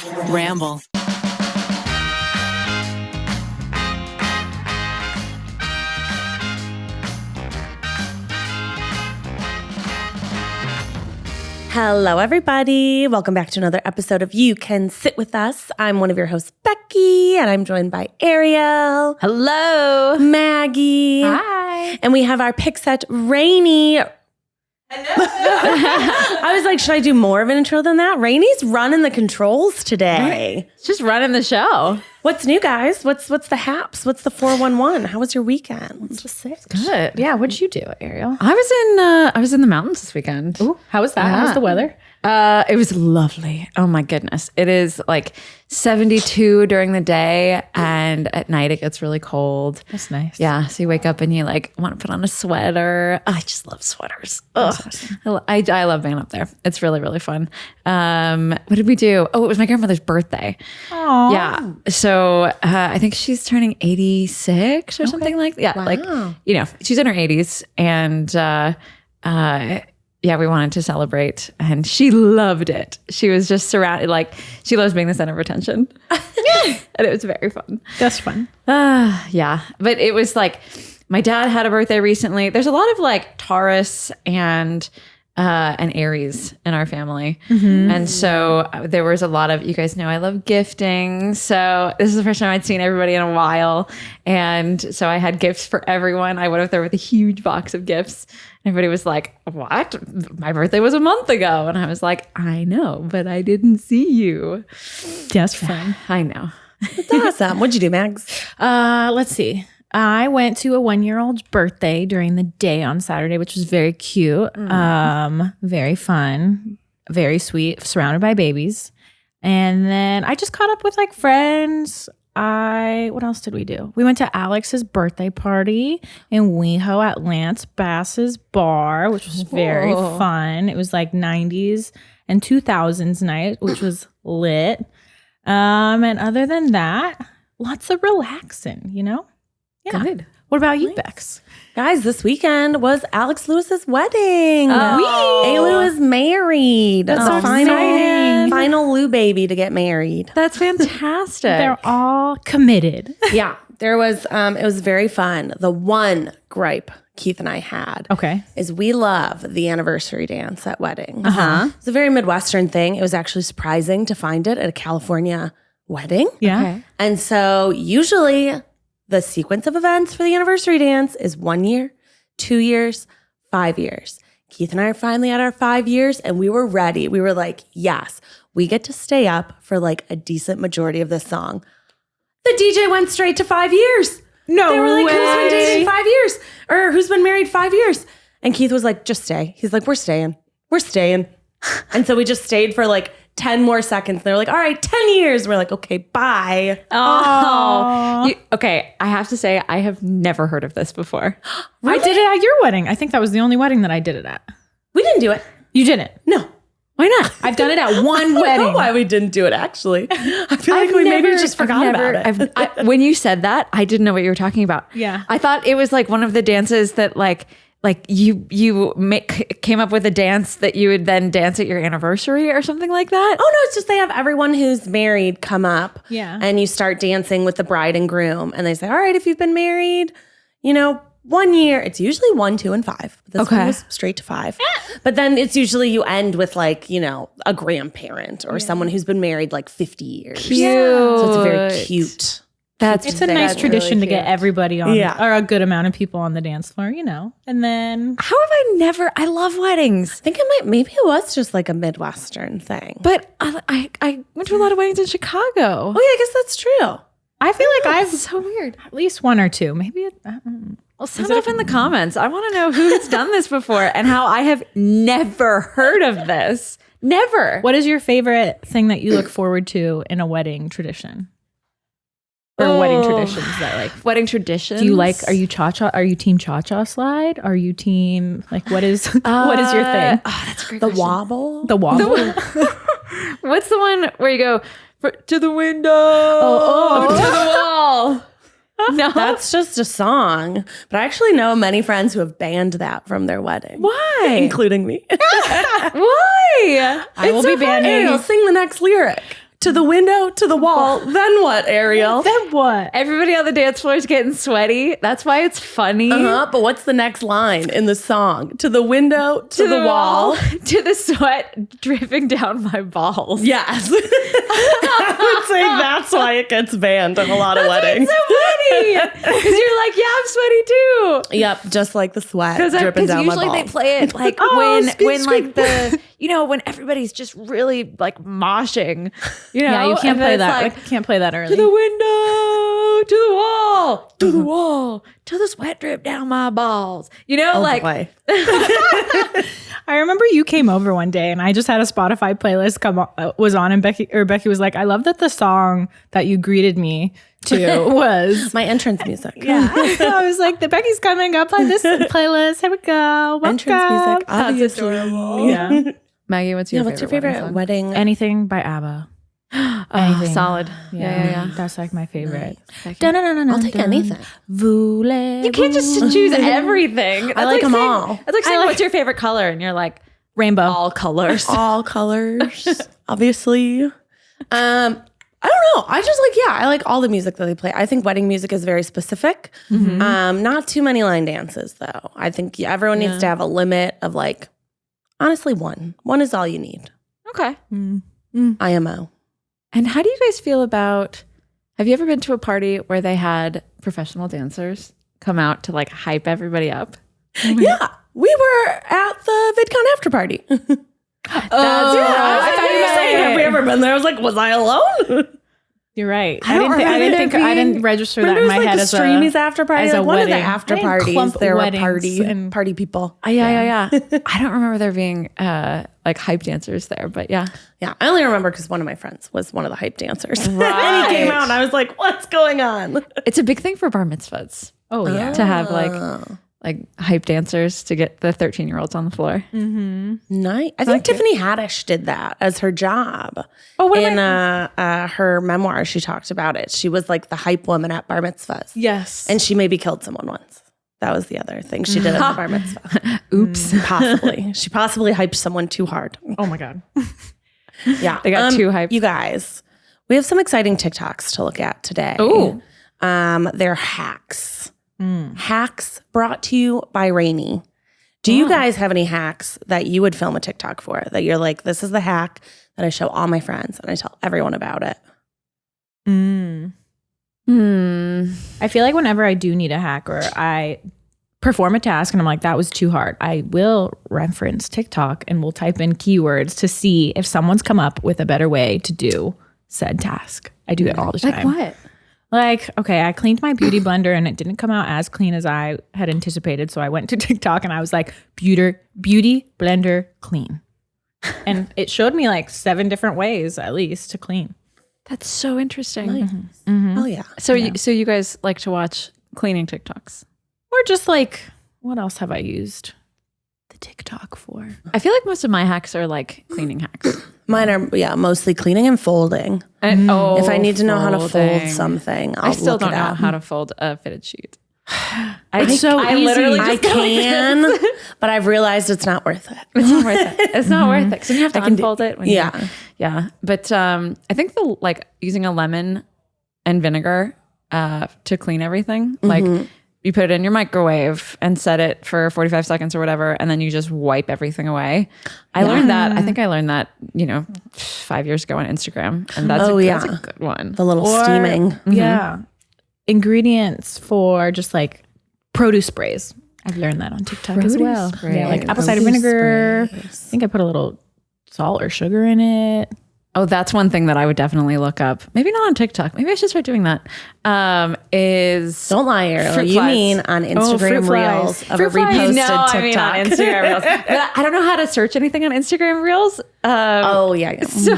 Ramble. Hello, everybody. Welcome back to another episode of You Can Sit With Us. I'm one of your hosts, Becky, and I'm joined by Ariel. Hello. Maggie. Hi. And we have our pick set, Rainie. Hello. I was like, should I do more of an intro than that? Rainie's running the controls today. Right. Just running the show. What's new, guys? What's the haps? What's the 411? How was your weekend? What's the six? Good. Yeah, what did you do, Ariel? I was in the mountains this weekend. Ooh, how was that? How's the weather? It was lovely. Oh my goodness. It is like 72 during the day, and at night it gets really cold. That's nice. Yeah. So you wake up and you like want to put on a sweater. I just love sweaters. Ugh. Awesome. I love being up there. It's really, really fun. What did we do? Oh, it was my grandmother's birthday. Aww. Yeah. So I think she's turning 86 or something like that. Yeah. Wow. Like, she's in her 80s, and yeah, we wanted to celebrate, and she loved it. She was just surrounded, like, she loves being the center of attention. And it was very fun. That's fun. Yeah. But it was like, my dad had a birthday recently. There's a lot of like Taurus and Aries in our family. Mm-hmm. And so there was a lot of, you guys know I love gifting. So this is the first time I'd seen everybody in a while. And so I had gifts for everyone. I went up there with a huge box of gifts. Everybody was like, what? My birthday was a month ago. And I was like, I know, but I didn't see you. That's fun. I know. That's awesome. What'd you do, Mags? Let's see. I went to a 1-year-old's birthday during the day on Saturday, which was very cute. Very fun, very sweet, surrounded by babies. And then I just caught up with like friends. What else did we do? We went to Alex's birthday party in WeHo at Lance Bass's bar, which was very fun. It was like 90s and 2000s night, which was lit. And other than that, lots of relaxing, Yeah. Good. What about you, Bex? Guys, this weekend was Alex Lewis's wedding. Oh. A-Lou is married. That's the so exciting. final Lou baby to get married. That's fantastic. They're all committed. Yeah, there was, it was very fun. The one gripe Keith and I had is we love the anniversary dance at weddings. It's a very Midwestern thing. It was actually surprising to find it at a California wedding. Yeah. Okay. And so usually the sequence of events for the anniversary dance is 1 year, 2 years, 5 years. Keith and I are finally at our 5 years, and we were ready. We were like, yes, we get to stay up for like a decent majority of this song. The DJ went straight to 5 years. No They were like, way. who's been dating 5 years? Or who's been married 5 years? And Keith was like, just stay. He's like, we're staying. And so we just stayed for like 10 more seconds. They were like, all right, 10 years. We're like, okay, bye. Okay, I have to say, I have never heard of this before. I did it at your wedding. I think that was the only wedding that I did it at. We didn't do it. You didn't? No. Why not? I've done it at one I don't know wedding. why we didn't do it, actually. I feel like we maybe just forgot about it. When you said that, I didn't know what you were talking about. Yeah. I thought it was like one of the dances that like you came up with a dance that you would then dance at your anniversary or something like that. Oh, no, it's just they have everyone who's married come up. Yeah. And you start dancing with the bride and groom. And they say, all right, if you've been married, 1 year, it's usually 1, 2, and 5. But this one was straight to 5. But then it's usually you end with like, a grandparent or someone who's been married like 50 years. Cute. So it's very cute. It's a nice tradition really to get cute. everybody on, Yeah. or a good amount of people on the dance floor, And then How have I love weddings. I think maybe it was just like a Midwestern thing. But I went to a lot of weddings in Chicago. Oh, yeah, I guess that's true. I feel like I've It's so weird. at least one or two, maybe. Well, sound off in the comments. I want to know who's done this before and how I have never heard of this. Never. What is your favorite thing that you look forward to in a wedding tradition? Or wedding traditions that like Wedding traditions? do you like, are you team cha-cha slide? Are you team, like what is what is your thing? Oh, that's a great The question. wobble. The wobble. What's the one where you go to the window, to the wall? No, That's just a song. But I actually know many friends who have banned that from their wedding. why? Including me. Why? I will be banning. Ariel, sing the next lyric. to the window, to the wall. Then what, Ariel? Then what? Everybody on the dance floor is getting sweaty. That's why it's funny. But what's the next line in the song? To the window, to the wall. To the sweat dripping down my balls. Yes. I would say that's why it gets banned at a lot of weddings. It's so funny. Because you're like, yeah, I'm sweaty too. Yep, just like the sweat dripping down my balls. Because usually they play it like when like the, when everybody's just really like moshing, Yeah, you can't play that. Like, I can't play that early. to the window, to the wall, to the wall, till the sweat drip down my balls. Boy. I remember you came over one day and I just had a Spotify playlist was on, and Becky was like, I love that the song that you greeted me to was My entrance music. Yeah. I was like, the Becky's coming up on this playlist. Here we go. Welcome. Entrance music, obviously. Yeah. Maggie, what's your favorite wedding? Anything by ABBA. Anything. Solid. Yeah. That's like my favorite. Nice. I'll take anything. You can't just choose everything. That's I like them all. That's like saying, what's your favorite color? And you're like, rainbow. all colors. All colors, obviously. I don't know. I like all the music that they play. I think wedding music is very specific. Not too many line dances, though. I think everyone needs to have a limit of like, honestly, one. One is all you need. Okay. IMO. And how do you guys feel about, have you ever been to a party where they had professional dancers come out to like hype everybody up? Yeah. We were at the VidCon after party. I thought you were saying, have we ever been there? I was like, was I alone? You're right. I didn't register that in my head as a Streamies after party. as a Like one of the wedding. after I didn't parties, clump there were weddings and party people. Yeah. I don't remember there being like hype dancers there, but yeah. Yeah, I only remember because one of my friends was one of the hype dancers. Right. And he came out and I was like, what's going on? It's a big thing for bar mitzvahs. Oh yeah. To have like hype dancers to get the 13-year-olds on the floor. Nice. I think Tiffany Haddish did that as her job. In her memoir, she talked about it. She was like the hype woman at bar mitzvahs. Yes. And she maybe killed someone once. That was the other thing she did at the bar mitzvah. Oops. Possibly. She possibly hyped someone too hard. Oh my God. Yeah. They got too hyped. You guys, we have some exciting TikToks to look at today. Ooh. They're hacks. Hacks brought to you by Rainie. Do you guys have any hacks that you would film a TikTok for? That you're like, this is the hack that I show all my friends and I tell everyone about it? I feel like whenever I do need a hack or I perform a task and I'm like, that was too hard, I will reference TikTok and we'll type in keywords to see if someone's come up with a better way to do said task. I do it all the time. Like what? Like, okay, I cleaned my beauty blender and it didn't come out as clean as I had anticipated. So I went to TikTok and I was like, beauty blender clean. And it showed me like 7 different ways at least to clean. That's so interesting. Nice. Oh, yeah. So you guys like to watch cleaning TikToks? Or just like, what else have I used the TikTok for? I feel like most of my hacks are like cleaning hacks. Mine are, mostly cleaning and folding. And, if I need to know how to fold something, I'll I still look don't it know up. how to fold a fitted sheet. It's so easy. literally I just go like can, this. but I've realized it's not worth it. It's not worth it. It's not worth it. So you have to unfold it. When yeah. Yeah. But I think using a lemon and vinegar to clean everything, like you put it in your microwave and set it for 45 seconds or whatever, and then you just wipe everything away. I learned that. I think I learned that, 5 years ago on Instagram. And that's that's a good one. The little steaming. Yeah. Ingredients for just like produce sprays. I've learned that on TikTok as well. sprays. Yeah, like apple cider vinegar. I think I put a little salt or sugar in it. Oh, that's one thing that I would definitely look up. Maybe not on TikTok. Maybe I should start doing that. Don't lie, Ariel. Fruit You flies. mean on Instagram Reels of Fruit a flies. reposted No, TikTok? I mean on Instagram Reels. But I don't know how to search anything on Instagram Reels. Oh, yeah. So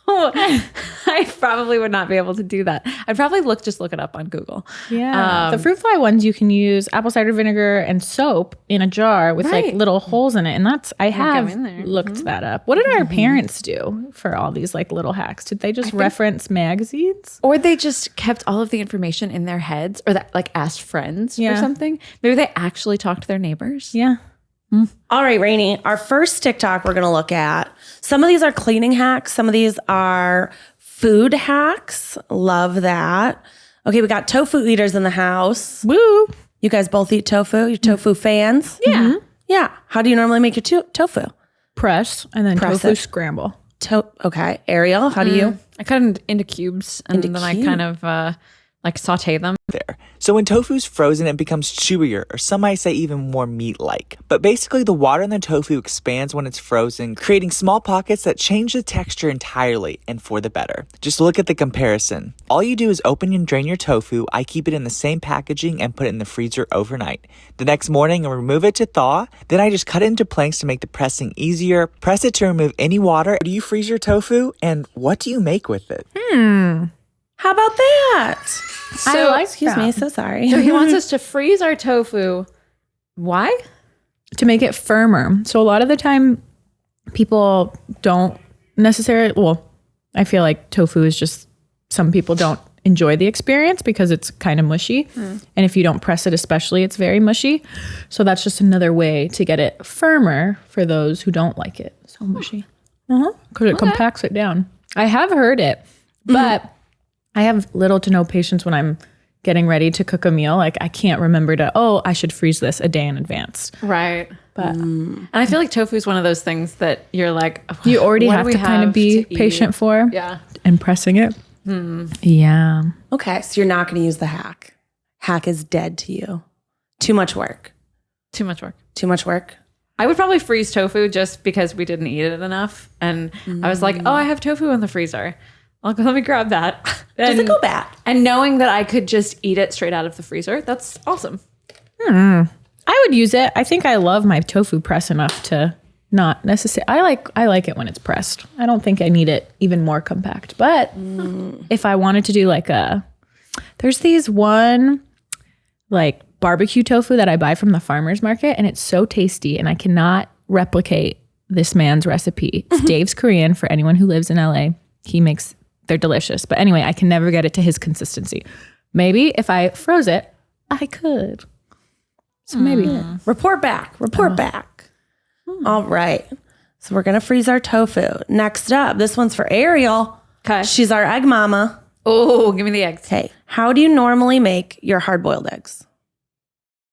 I probably would not be able to do that. I'd probably just look it up on Google. Yeah. The fruit fly ones, you can use apple cider vinegar and soap in a jar with like little holes in it. And I have in there. looked that up. What did our parents do for all these like little hacks? Did they just reference magazines? Or they just kept all of the information in their heads, or that like asked friends or something. Maybe they actually talked to their neighbors. Yeah. All right, Rainie, our first TikTok we're going to look at. Some of these are cleaning hacks. Some of these are Food hacks. Love that. Okay, we got tofu eaters in the house. Woo. You guys both eat tofu? You're tofu fans? Yeah. Yeah. How do you normally make your tofu? Press and then Press tofu it. scramble. Okay. Ariel, how do you? I cut it into cubes and then I kind of like saute them. There. So when tofu's frozen, it becomes chewier, or some might say even more meat-like. But basically, the water in the tofu expands when it's frozen, creating small pockets that change the texture entirely, and for the better. Just look at the comparison. All you do is open and drain your tofu. I keep it in the same packaging and put it in the freezer overnight. The next morning, I remove it to thaw. Then I just cut it into planks to make the pressing easier. Press it to remove any water. Do you freeze your tofu? And what do you make with it? How about that? I like Excuse me, so sorry. So he wants us to freeze our tofu. Why? To make it firmer. So a lot of the time people don't necessarily, well, I feel like tofu is just, some people don't enjoy the experience because it's kind of mushy. And if you don't press it especially, it's very mushy. So that's just another way to get it firmer for those who don't like it so mushy. Because it compacts it down. I have heard it, but I have little to no patience when I'm getting ready to cook a meal. Like I can't remember I should freeze this a day in advance. Right. But And I feel like tofu is one of those things that you're like, you already what have do to we kind of be to eat? patient for. Yeah. And pressing it. Yeah. Okay, so you're not going to use the hack. Hack is dead to you. Too much work. Too much work. Too much work. I would probably freeze tofu just because we didn't eat it enough. And I was like, oh, I have tofu in the freezer. Let me grab that. Does it go bad? And knowing that I could just eat it straight out of the freezer, that's awesome. I would use it. I think I love my tofu press enough to not necessarily. I like it when it's pressed. I don't think I need it even more compact. But if I wanted to do there's these one like barbecue tofu that I buy from the farmer's market, and it's so tasty, and I cannot replicate this man's recipe. It's Dave's Korean for anyone who lives in LA. They're delicious. But anyway, I can never get it to his consistency. Maybe if I froze it, I could. So maybe. Report back. Report back. All right. So we're going to freeze our tofu. Next up, this one's for Ariel. Okay. She's our egg mama. Oh, give me the eggs. Okay. How do you normally make your hard-boiled eggs?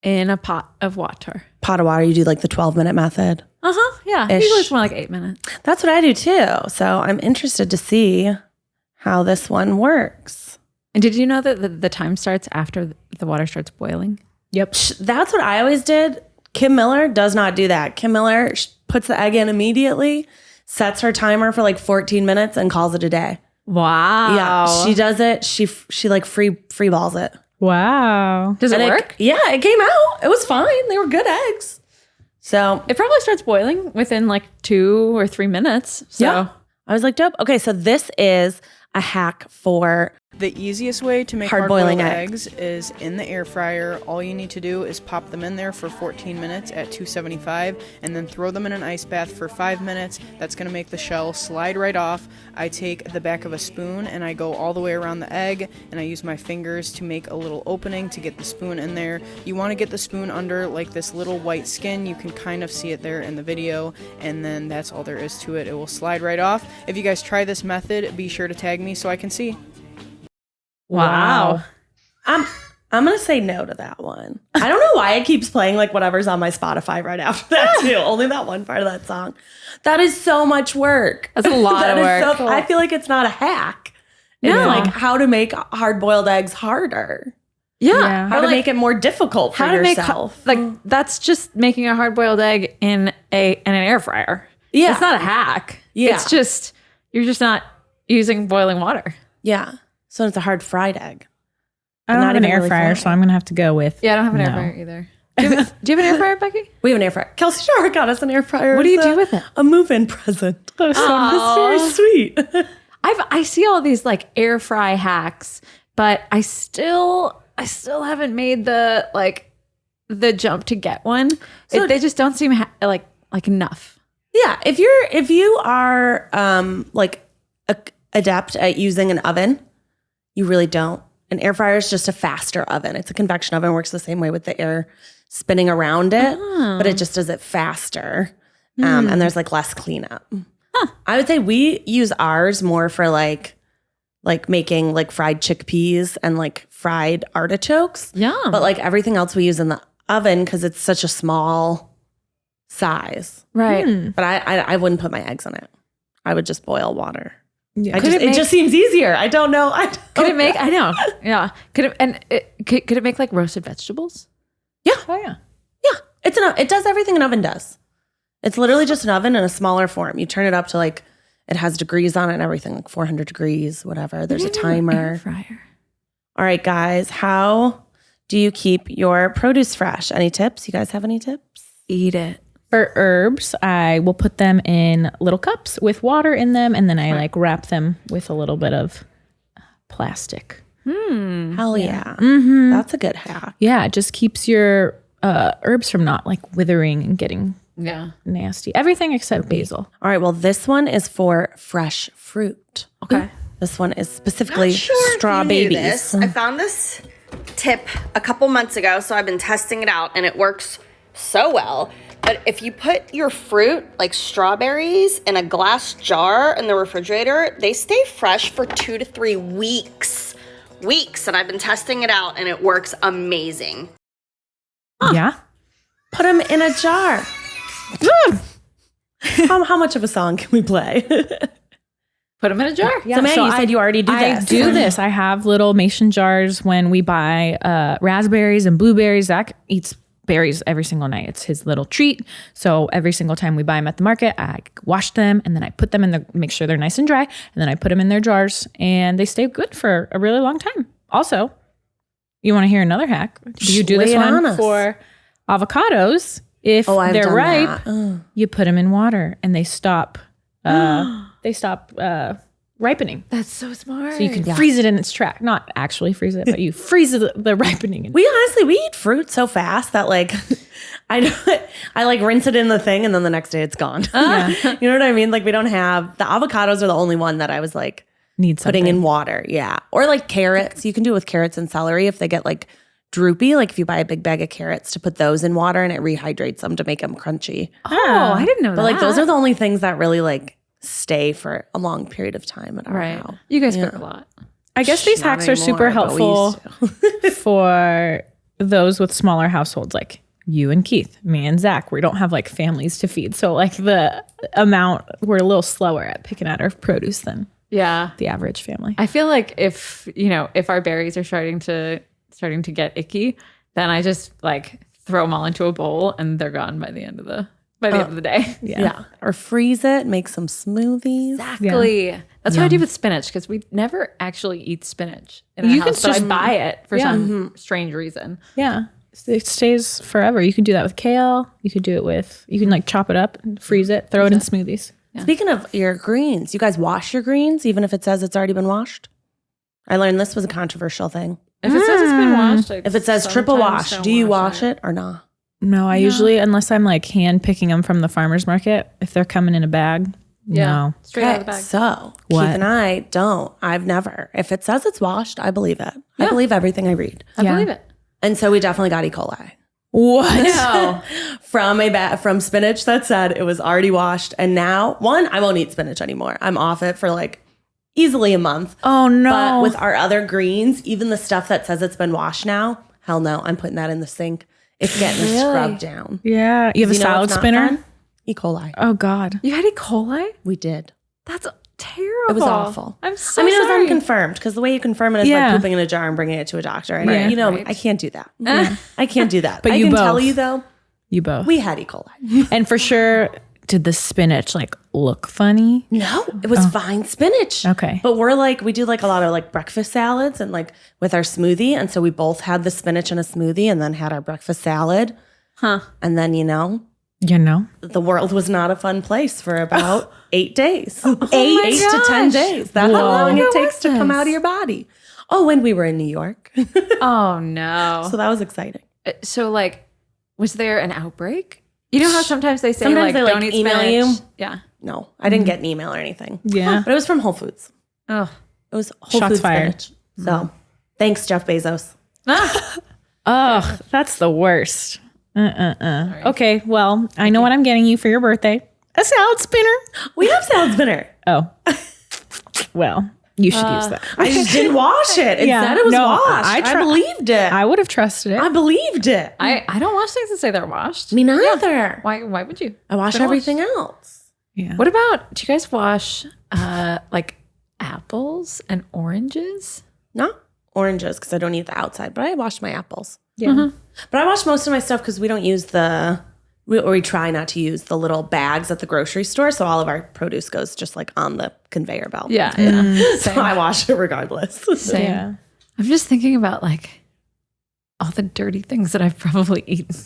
In a pot of water. Pot of water, you do like the 12-minute method. Yeah. Ish. Usually it's more like 8 minutes. That's what I do too. So I'm interested to see how this one works. And did you know that the time starts after the water starts boiling? Yep. That's what I always did. Kim Miller does not do that. Kim Miller puts the egg in immediately, sets her timer for like 14 minutes and calls it a day. Wow. Yeah, she does it. She like free balls it. Wow. Does it And work? it came out. It was fine. They were good eggs. So It probably starts boiling within like 2 or 3 minutes. So yeah, I was like, dope. Okay, so this is a hack for The easiest way to make Hard-boiling hard-boiled eggs. eggs is in the air fryer. All you need to do is pop them in there for 14 minutes at 275 and then throw them in an ice bath for 5 minutes. That's going to make the shell slide right off. I take the back of a spoon and I go all the way around the egg, and I use my fingers to make a little opening to get the spoon in there. You want to get the spoon under like this little white skin. You can kind of see it there in the video, and then that's all there is to it. It will slide right off. If you guys try this method, be sure to tag me so I can see. Wow. I'm gonna say no to that one. I don't know why it keeps playing like whatever's on my Spotify right after that too. Only that one part of that song. That is so much work. That's a lot That of is work. so- I feel like it's not a hack. It's No. like how to make hard-boiled eggs harder. Yeah. How to make it more difficult for how to make yourself. like that's just making a hard boiled egg in an air fryer. Yeah. It's not a hack. Yeah. It's just you're just not using boiling water. Yeah. So it's a hard fried egg. I don't Not have an even air really fryer, fun. so I'm going to have to go with. Yeah, I don't have an air no. fryer either. Do you have an air fryer, Becky? We have an air fryer. Kelsey Shara got us an air fryer. What do you as do with it? A move-in present. It's very sweet. I see all these like air fry hacks, but I still haven't made the jump to get one. So- They just don't seem like enough. Yeah, if you are adept at using an oven, you really don't. An air fryer is just a faster oven. It's a convection oven, works the same way with the air spinning around it, but it just does it faster. And there's like less cleanup. I would say we use ours more for like like making like fried chickpeas and like fried artichokes. Yum. But like everything else we use in the oven because it's such a small size. Right. But I wouldn't put my eggs in it. I would just boil water. Yeah. It just seems easier. I don't know. Could it make? I know. Yeah. Could it make like roasted vegetables? Yeah. Oh yeah. Yeah. It does everything an oven does. It's literally just an oven in a smaller form. You turn it up to like, it has degrees on it and everything, like 400 degrees, whatever. There's a timer. Air fryer. All right, guys. How do you keep your produce fresh? Any tips? You guys have any tips? Eat it. For herbs, I will put them in little cups with water in them, and then I like wrap them with a little bit of plastic. Hell yeah. Mm-hmm. That's a good hack. Yeah, it just keeps your herbs from not like withering and getting nasty. Everything except basil. All right. Well, this one is for fresh fruit. Okay. This one is specifically Sure, straw if you knew babies. this. I found this tip a couple months ago, so I've been testing it out, and it works so well. But if you put your fruit, like strawberries, in a glass jar in the refrigerator, they stay fresh for 2 to 3 weeks. And I've been testing it out, and it works amazing. Yeah. Put them in a jar. How much of a song can we play? Put them in a jar. So Maggie, you said you already do I this. do this. I have little mason jars when we buy raspberries and blueberries. Zach eats berries every single night. It's his little treat. So every single time we buy them at the market, I wash them and then I put them in make sure they're nice and dry. And then I put them in their jars and they stay good for a really long time. Also, you want to hear another hack? Do you do Lay this it on one us. for avocados? If I've they're done ripe, that. you put them in water and they stop ripening. That's so smart. So you can freeze it in its track. Not actually freeze it, but you freeze the ripening. We eat fruit so fast that like I like rinse it in the thing and then the next day it's gone. You know what I mean? Like we don't have the avocados are the only one that I was like Need something. putting in water. Yeah. Or like carrots. You can do it with carrots and celery if they get like droopy. Like if you buy a big bag of carrots to put those in water and it rehydrates them to make them crunchy. Oh, I didn't know that. But like those are the only things that really like stay for a long period of time at our right. house. You guys cook a lot. I guess these Not hacks are super anymore, but we helpful used for those with smaller households like you and Keith, me and Zach. We don't have like families to feed. So like the amount, we're a little slower at picking out our produce than Yeah. the average family. I feel like if our berries are starting to get icky, then I just like throw them all into a bowl and they're gone by the end of the day. Yeah. Or freeze it, make some smoothies. Exactly. That's what I do with spinach because we never actually eat spinach in our You can house, but I just- buy it for Yeah. some strange reason. Yeah. It stays forever. You can do that with kale. You could do it with, you can like chop it up and freeze it, throw it in smoothies. Speaking of your greens, you guys wash your greens even if it says it's already been washed? I learned this was a controversial thing. If it says it's been washed, I If it says triple sometimes wash, don't do you wash it or not? No, I usually, unless I'm like hand picking them from the farmer's market, if they're coming in a bag, no. Straight out of the bag. So What? Keith and I don't. I've never. If it says it's washed, I believe it. I believe everything I read. I believe it. And so we definitely got E. coli What? No. from spinach that said it was already washed. And now, I won't eat spinach anymore. I'm off it for like easily a month. Oh no. But with our other greens, even the stuff that says it's been washed now, hell no, I'm putting that in the sink. It's getting scrubbed down. Yeah. You have a You know salad what's not spinner? fun? E. coli. Oh God. You had E. coli? We did. That's terrible. It was awful. I'm so I mean, it sorry. was unconfirmed because the way you confirm it is Yeah. by pooping in a jar and bringing it to a doctor. And Right. you know, Right. I can't do that. I can't do that. But I you can both. tell you though, You both. we had E. coli. And for sure, did the spinach like look funny? No, it was fine spinach. Okay. But we do like a lot of like breakfast salads and like with our smoothie. And so we both had the spinach in a smoothie and then had our breakfast salad. Huh. And then, You know? the world was not a fun place for about 8 days. my 8 to 10 gosh. days. That's how long it takes to come out of your body. Oh, when we were in New York. Oh no. So that was exciting. So like, was there an outbreak? You know how sometimes they say Sometimes like, they, like, don't eat email spinach? you. Yeah. No, I didn't get an email or anything. Yeah. But it was from Whole Foods. Oh. It was Whole Shots Foods fired. spinach. So thanks, Jeff Bezos. Ugh, that's the worst. Okay, well, I know what I'm getting you for your birthday. A salad spinner. We have salad spinner. Oh. Well, You should use that. I just didn't wash it. It Yeah. said it was No, washed. I I believed it. I would have trusted it. I believed it. I don't wash things that say they're washed. Me neither. Why would you? I wash Been everything washed. else. Yeah. What about, do you guys wash like apples and oranges? Not oranges because I don't eat the outside, but I wash my apples. Yeah. But I wash most of my stuff because we don't use we try not to use the little bags at the grocery store. So all of our produce goes just like on the conveyor belt. Yeah. So I wash it regardless. Same. Yeah. I'm just thinking about like all the dirty things that I've probably eaten.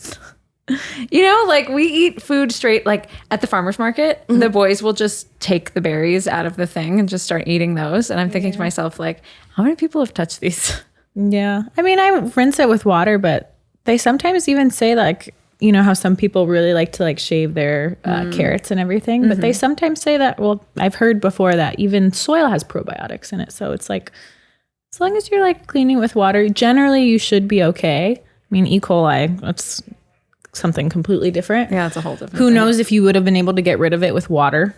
You know, like we eat food straight, like at the farmer's market, the boys will just take the berries out of the thing and just start eating those. And I'm thinking to myself, like, how many people have touched these? Yeah. I mean, I rinse it with water, but they sometimes even say like, you know how some people really like to like shave their carrots and everything, but they sometimes say that, well, I've heard before that even soil has probiotics in it. So it's like, as long as you're like cleaning with water, generally you should be okay. I mean, E. coli, that's something completely different. Yeah, it's a whole different Who thing. knows if you would have been able to get rid of it with water?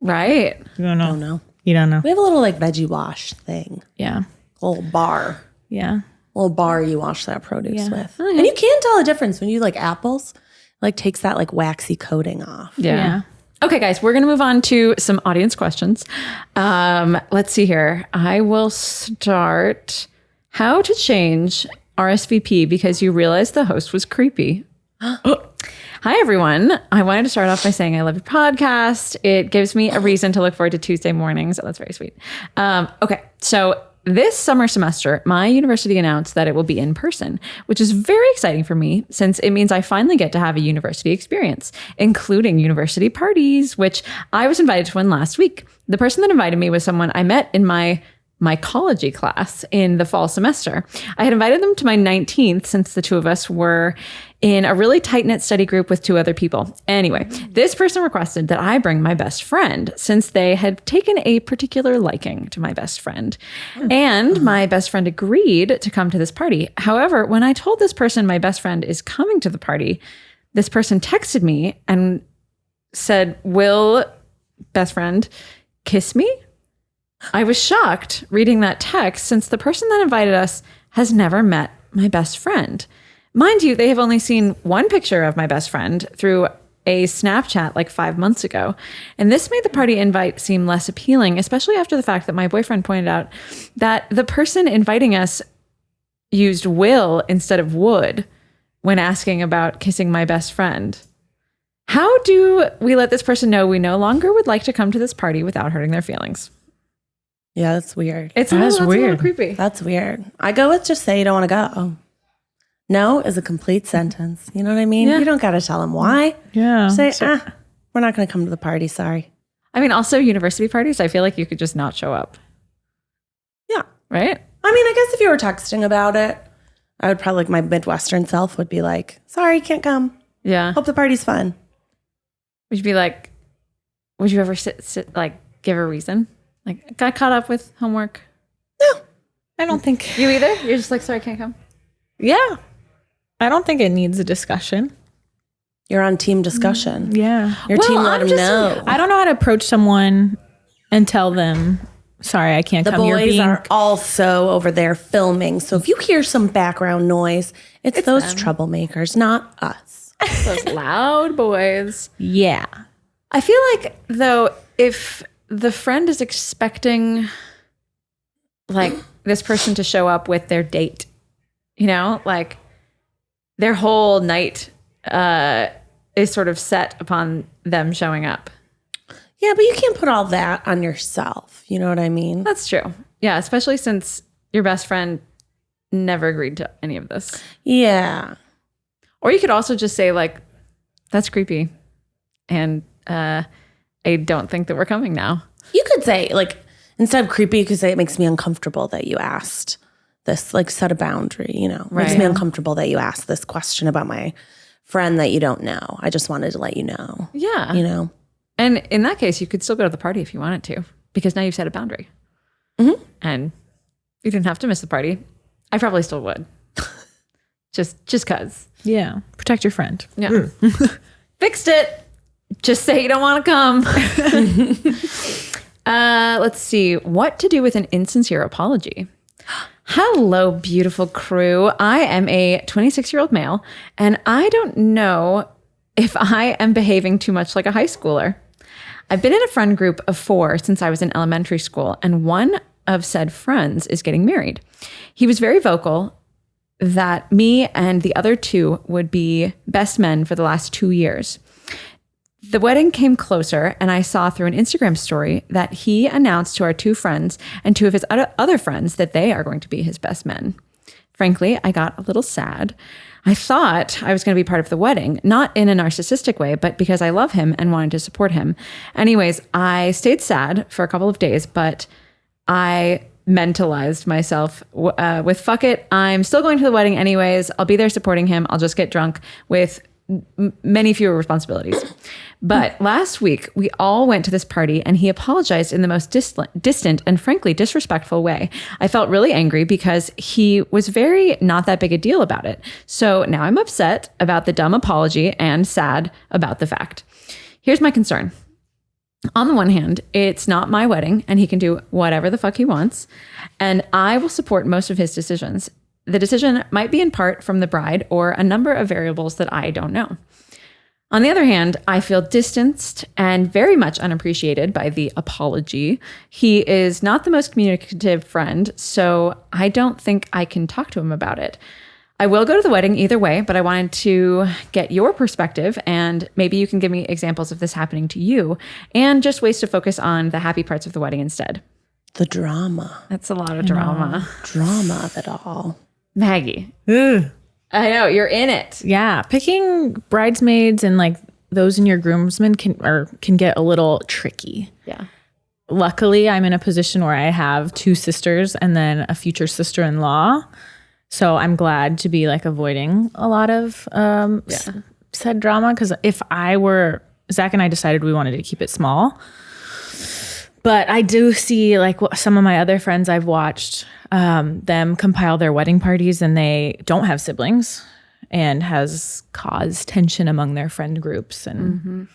Right. You don't know. I don't know. You don't know. We have a little like veggie wash thing. Yeah. A little bar. Yeah. Little bar you wash that produce Yeah. with. And you can tell a difference when you like apples. It, like takes that like waxy coating off. Yeah. Okay, guys, we're going to move on to some audience questions. Let's see here. I will start. How to change RSVP because you realized the host was creepy. Hi, everyone. I wanted to start off by saying I love your podcast. It gives me a reason to look forward to Tuesday mornings. That's very sweet. Okay, so this summer semester, my university announced that it will be in person, which is very exciting for me since it means I finally get to have a university experience, including university parties, which I was invited to one last week. The person that invited me was someone I met in my mycology class in the fall semester. I had invited them to my 19th since the two of us were in a really tight-knit study group with two other people. Anyway, this person requested that I bring my best friend since they had taken a particular liking to my best friend. And my best friend agreed to come to this party. However, when I told this person my best friend is coming to the party, this person texted me and said, "Will best friend kiss me?" I was shocked reading that text since the person that invited us has never met my best friend. Mind you, they have only seen one picture of my best friend through a Snapchat like 5 months ago. And this made the party invite seem less appealing, especially after the fact that my boyfriend pointed out that the person inviting us used will instead of would when asking about kissing my best friend. How do we let this person know we no longer would like to come to this party without hurting their feelings? Yeah, that's weird. That's weird. a little creepy. That's weird. I go with just say you don't want to go. No is a complete sentence. You know what I mean? Yeah. You don't got to tell them why. Yeah. Say, we're not going to come to the party. Sorry. I mean, also university parties, I feel like you could just not show up, Yeah. right? I mean, I guess if you were texting about it, I would probably, like my Midwestern self would be like, sorry, can't come. Yeah. Hope the party's fun. Would you be like, would you ever sit like give a reason? Like, got caught up with homework? I don't think. You either? You're just like, sorry, can't come. Yeah. I don't think it needs a discussion. You're on team discussion. Yeah. Your Well, team let I'm them just- know. I don't know how to approach someone and tell them, sorry, I can't The come. You're boys being are also over there filming. So if you hear some background noise, it's those troublemakers, not us. Those loud boys. Yeah. I feel like, though, if the friend is expecting like this person to show up with their date, you know, like their whole night is sort of set upon them showing up. Yeah, but you can't put all that on yourself. You know what I mean? That's true. Yeah, especially since your best friend never agreed to any of this. Yeah. Or you could also just say like, that's creepy. And I don't think that we're coming now. You could say, like, instead of creepy, you could say it makes me uncomfortable that you asked this, like, set a boundary, you know? Makes Right. me uncomfortable that you asked this question about my friend that you don't know. I just wanted to let you know. Yeah. You know? And in that case, you could still go to the party if you wanted to, because now you've set a boundary. Mhm. And you didn't have to miss the party. I probably still would. just cause. Yeah. Protect your friend. Yeah. Fixed it. Just say you don't want to come. Let's see. What to do with an insincere apology? Hello, beautiful crew. I am a 26-year-old male, and I don't know if I am behaving too much like a high schooler. I've been in a friend group of 4 since I was in elementary school, and one of said friends is getting married. He was very vocal that me and the other 2 would be best men for the last 2 years. The wedding came closer, and I saw through an Instagram story that he announced to our 2 friends and 2 of his other friends that they are going to be his best men. Frankly, I got a little sad. I thought I was going to be part of the wedding, not in a narcissistic way, but because I love him and wanted to support him. Anyways, I stayed sad for a couple of days, but I mentalized myself with fuck it. I'm still going to the wedding anyways. I'll be there supporting him. I'll just get drunk with many fewer responsibilities. But last week, we all went to this party and he apologized in the most distant and frankly disrespectful way. I felt really angry because he was very not that big a deal about it. So now I'm upset about the dumb apology and sad about the fact. Here's my concern. On the one hand, it's not my wedding and he can do whatever the fuck he wants. And I will support most of his decisions. The decision might be in part from the bride or a number of variables that I don't know. On the other hand, I feel distanced and very much unappreciated by the apology. He is not the most communicative friend, so I don't think I can talk to him about it. I will go to the wedding either way, but I wanted to get your perspective, and maybe you can give me examples of this happening to you and just ways to focus on the happy parts of the wedding instead. The drama. That's a lot of drama. Drama of it all. Maggie. Ugh. I know, you're in it. Yeah, picking bridesmaids and like those in your groomsmen can get a little tricky. Yeah. Luckily, I'm in a position where I have 2 sisters and then a future sister-in-law. So I'm glad to be like avoiding a lot of said drama, because if I were, Zach and I decided we wanted to keep it small. But I do see like some of my other friends I've watched them compile their wedding parties and they don't have siblings, and has caused tension among their friend groups. And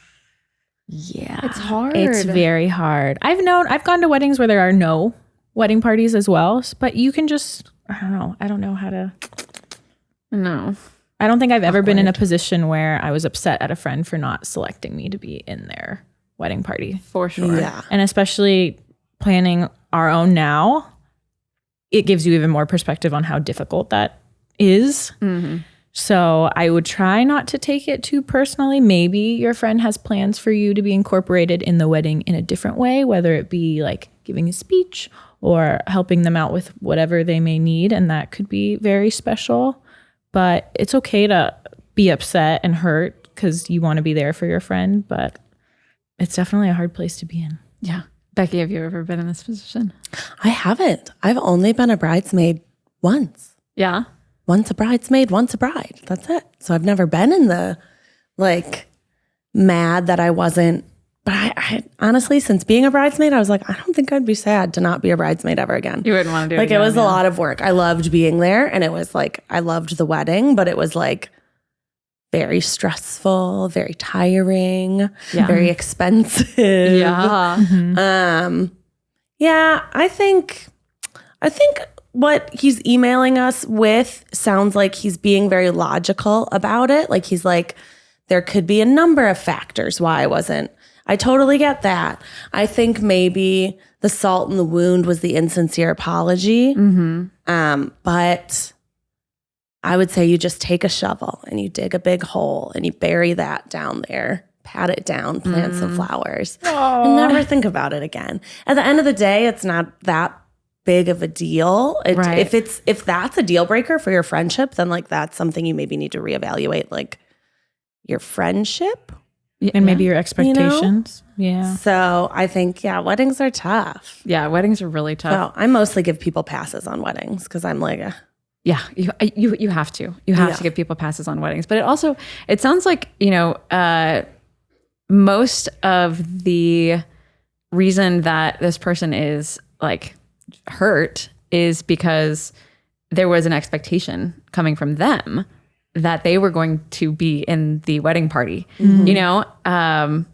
yeah, it's hard. It's very hard. I've gone to weddings where there are no wedding parties as well, but you can just, I don't know how to. No. I don't think I've ever been in a position where I was upset at a friend for not selecting me to be in their wedding party. For sure. Yeah. And especially planning our own now, it gives you even more perspective on how difficult that is. Mm-hmm. So I would try not to take it too personally. Maybe your friend has plans for you to be incorporated in the wedding in a different way, whether it be like giving a speech or helping them out with whatever they may need. And that could be very special. But it's okay to be upset and hurt because you want to be there for your friend. But it's definitely a hard place to be in. Yeah. Becky, have you ever been in this position? I haven't. I've only been a bridesmaid once. Yeah. Once a bridesmaid, once a bride. That's it. So I've never been in the like mad that I wasn't. But I honestly, since being a bridesmaid, I was like, I don't think I'd be sad to not be a bridesmaid ever again. You wouldn't want to do it like again, it was a lot of work. I loved being there, and it was like I loved the wedding, but it was like very stressful, very tiring, very expensive. Yeah. Yeah, I think what he's emailing us with sounds like he's being very logical about it. Like he's like, there could be a number of factors why I wasn't. I totally get that. I think maybe the salt in the wound was the insincere apology. But I would say you just take a shovel and you dig a big hole and you bury that down there, pat it down, plant some flowers, and never think about it again. At the end of the day, it's not that big of a deal. Right. If that's a deal breaker for your friendship, then like that's something you maybe need to reevaluate, like your friendship and maybe your expectations. Yeah. So I think, weddings are tough. Yeah, weddings are really tough. So I mostly give people passes on weddings because I'm like, Yeah, you have to. You have to give people passes on weddings. But it sounds like, most of the reason that this person is like hurt is because there was an expectation coming from them that they were going to be in the wedding party, and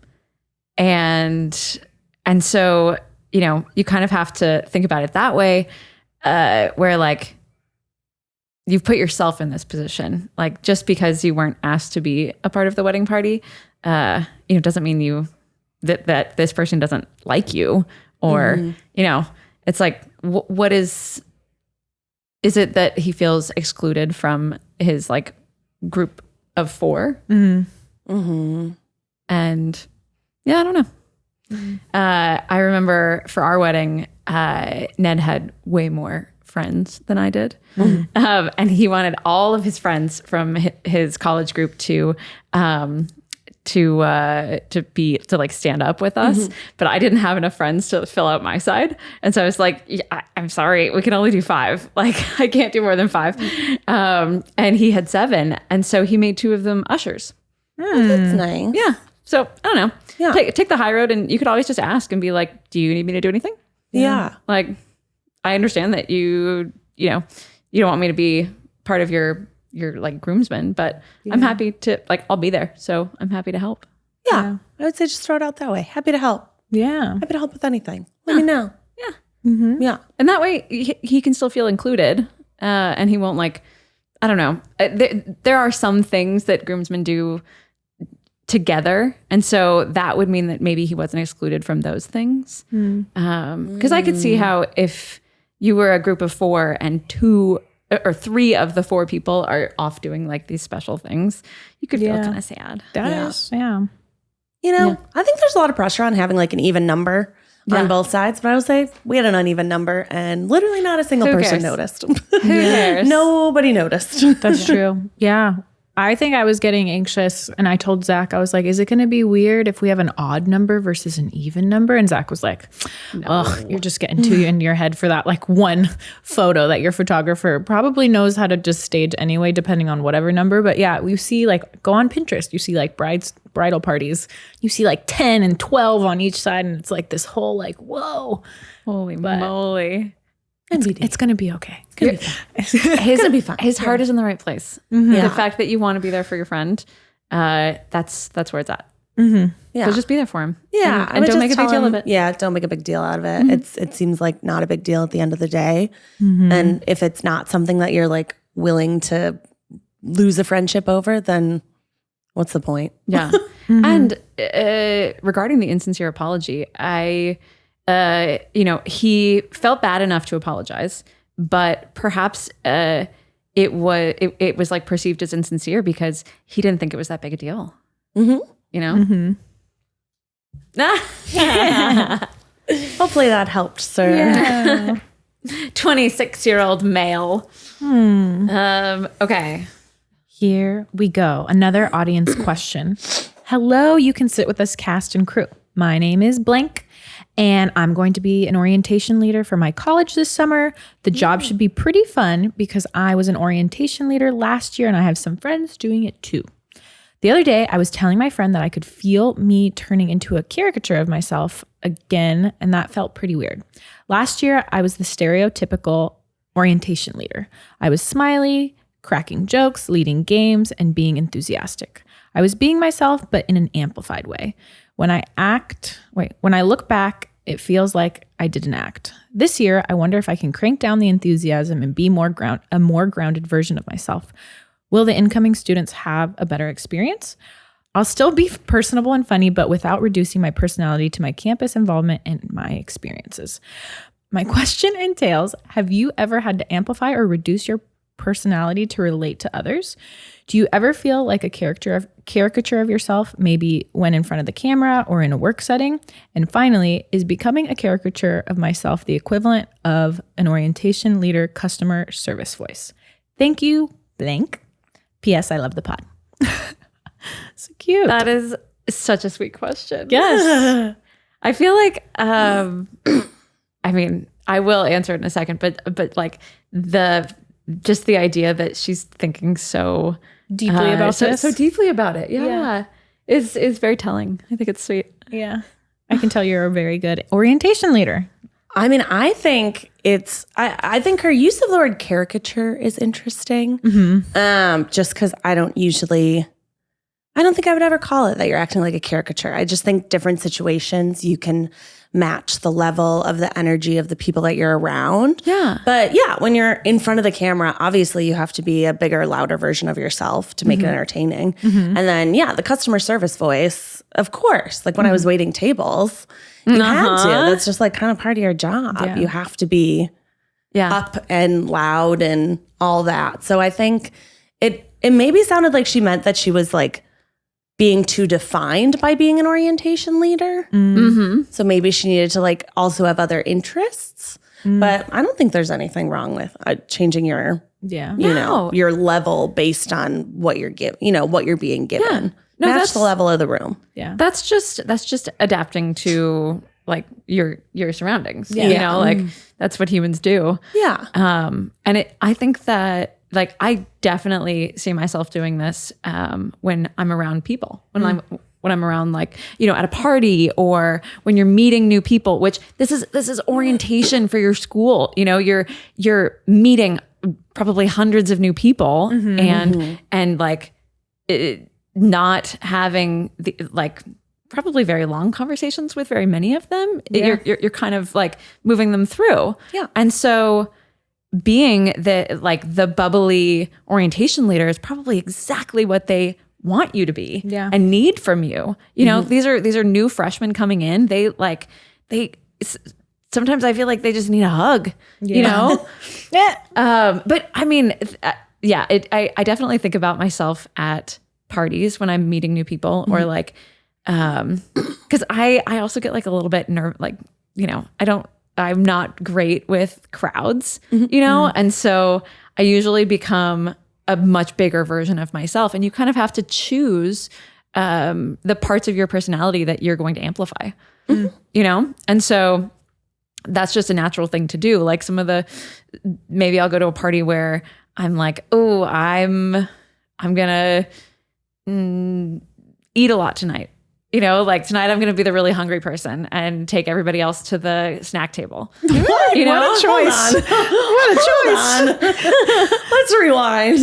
so you know, you kind of have to think about it that way, where like you've put yourself in this position. Like just because you weren't asked to be a part of the wedding party, you know, doesn't mean that this person doesn't like you, or, you know, it's like, what is it that he feels excluded from his like group of 4? And yeah, I don't know. I remember for our wedding, Ned had way more friends than I did. And he wanted all of his friends from his college group to like stand up with us, but I didn't have enough friends to fill out my side. And so I was like, I'm sorry, we can only do 5. Like I can't do more than 5. And he had 7. And so he made 2 of them ushers. That's nice. Yeah. So I don't know. Yeah. Take the high road, and you could always just ask and be like, do you need me to do anything? Yeah. Like, I understand that you don't want me to be part of your like groomsmen, but I'm happy to, like, I'll be there. So I'm happy to help. Yeah. I would say just throw it out that way. Happy to help. Yeah. Happy to help with anything. Let me know. Yeah. Yeah. And that way he can still feel included. And he won't, like, I don't know. There are some things that groomsmen do together. And so that would mean that maybe he wasn't excluded from those things. Because I could see how if you were a group of 4 and 2 or 3 of the 4 people are off doing like these special things, you could feel kind of sad. Yeah. You know, I think there's a lot of pressure on having like an even number on both sides, but I would say we had an uneven number and literally not a single Who person cares? noticed. Who cares? Nobody noticed. That's true. Yeah. I think I was getting anxious, and I told Zach, I was like, is it going to be weird if we have an odd number versus an even number? And Zach was like, ugh, you're just getting too in your head for that like one photo that your photographer probably knows how to just stage anyway, depending on whatever number. But yeah, you see like, go on Pinterest, you see like bridal parties, you see like 10 and 12 on each side. And it's like this whole like, whoa. Holy moly. It's going to be okay. It's Gonna be fun. His heart is in the right place. The fact that you want to be there for your friend, that's where it's at. Yeah. So just be there for him. Yeah. And don't make a big deal of it. Yeah. Don't make a big deal out of it. It seems like not a big deal at the end of the day. And if it's not something that you're like willing to lose a friendship over, then what's the point? Yeah. And regarding the insincere apology, he felt bad enough to apologize, but perhaps it was like perceived as insincere because he didn't think it was that big a deal. You know? Hopefully that helped, sir. Yeah. 26-year-old male. Okay. Here we go. Another audience question. Hello, you can sit with us, cast and crew. My name is blank, and I'm going to be an orientation leader for my college this summer. The job should be pretty fun because I was an orientation leader last year and I have some friends doing it too. The other day, I was telling my friend that I could feel me turning into a caricature of myself again, and that felt pretty weird. Last year, I was the stereotypical orientation leader. I was smiley, cracking jokes, leading games, and being enthusiastic. I was being myself, but in an amplified way. When I look back, it feels like I didn't act. This year, I wonder if I can crank down the enthusiasm and be a more grounded version of myself. Will the incoming students have a better experience? I'll still be personable and funny, but without reducing my personality to my campus involvement and my experiences. My question entails, have you ever had to amplify or reduce your personality to relate to others? Do you ever feel like a caricature of yourself, maybe when in front of the camera or in a work setting? And finally, is becoming a caricature of myself the equivalent of an orientation leader customer service voice? Thank you, blank. P.S. I love the pod. So cute. That is such a sweet question. Yes. I feel like, I mean, I will answer it in a second, but like the idea that she's thinking so Deeply about this. So deeply about it. Yeah. Is very telling. I think it's sweet. Yeah. I can tell you're a very good orientation leader. I mean, I think I think her use of the word caricature is interesting. Just because I don't think I would ever call it that you're acting like a caricature. I just think different situations you can match the level of the energy of the people that you're around. Yeah. But yeah, when you're in front of the camera, obviously you have to be a bigger, louder version of yourself to make it entertaining. And then, yeah, the customer service voice, of course. Like when I was waiting tables, you had to. That's just like kind of part of your job. Yeah. You have to be up and loud and all that. So I think it maybe sounded like she meant that she was like being too defined by being an orientation leader. So maybe she needed to like also have other interests. But I don't think there's anything wrong with changing your you know, your level based on what you're what you're being given. No, Match that's the level of the room. Yeah. That's just adapting to like your surroundings. You know, like that's what humans do. Yeah. And I think that like I definitely see myself doing this when I'm around people, when I'm around like, you know, at a party or when you're meeting new people, which this is orientation for your school. You know, you're meeting probably hundreds of new people and like not having the like probably very long conversations with very many of them. You're kind of like moving them through. Yeah. And so being the bubbly orientation leader is probably exactly what they want you to be and need from you. You know, these are new freshmen coming in. Sometimes I feel like they just need a hug, you know? But I mean, I definitely think about myself at parties when I'm meeting new people or like, cause I also get like a little bit like, you know, I'm not great with crowds, you know? And so I usually become a much bigger version of myself. And you kind of have to choose the parts of your personality that you're going to amplify, you know? And so that's just a natural thing to do. Like maybe I'll go to a party where I'm like, oh, I'm going to eat a lot tonight. You know, like tonight I'm going to be the really hungry person and take everybody else to the snack table. You know? What a choice. What a choice. Let's rewind.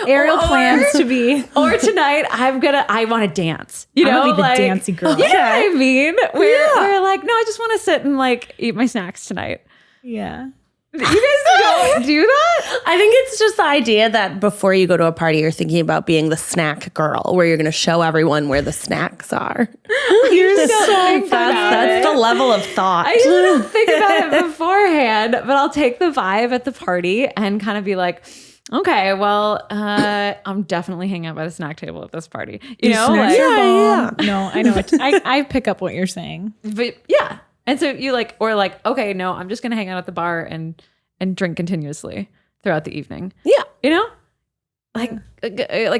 Ariel plans to be. Or tonight I want to dance. You I'm know, gonna be the like, dancing girl. You know what I mean? We're like, no, I just want to sit and like eat my snacks tonight. Yeah. You guys don't do that? I think it's just the idea that before you go to a party, you're thinking about being the snack girl, where you're going to show everyone where the snacks are. You're so That's the level of thought. I usually don't think about it beforehand, but I'll take the vibe at the party and kind of be like, okay, well, I'm definitely hanging out by the snack table at this party. You know, Snacks like, are bomb. No, I know. I pick up what you're saying. but yeah. And so you like, or like, okay, no, I'm just going to hang out at the bar and drink continuously throughout the evening. Yeah. You know, like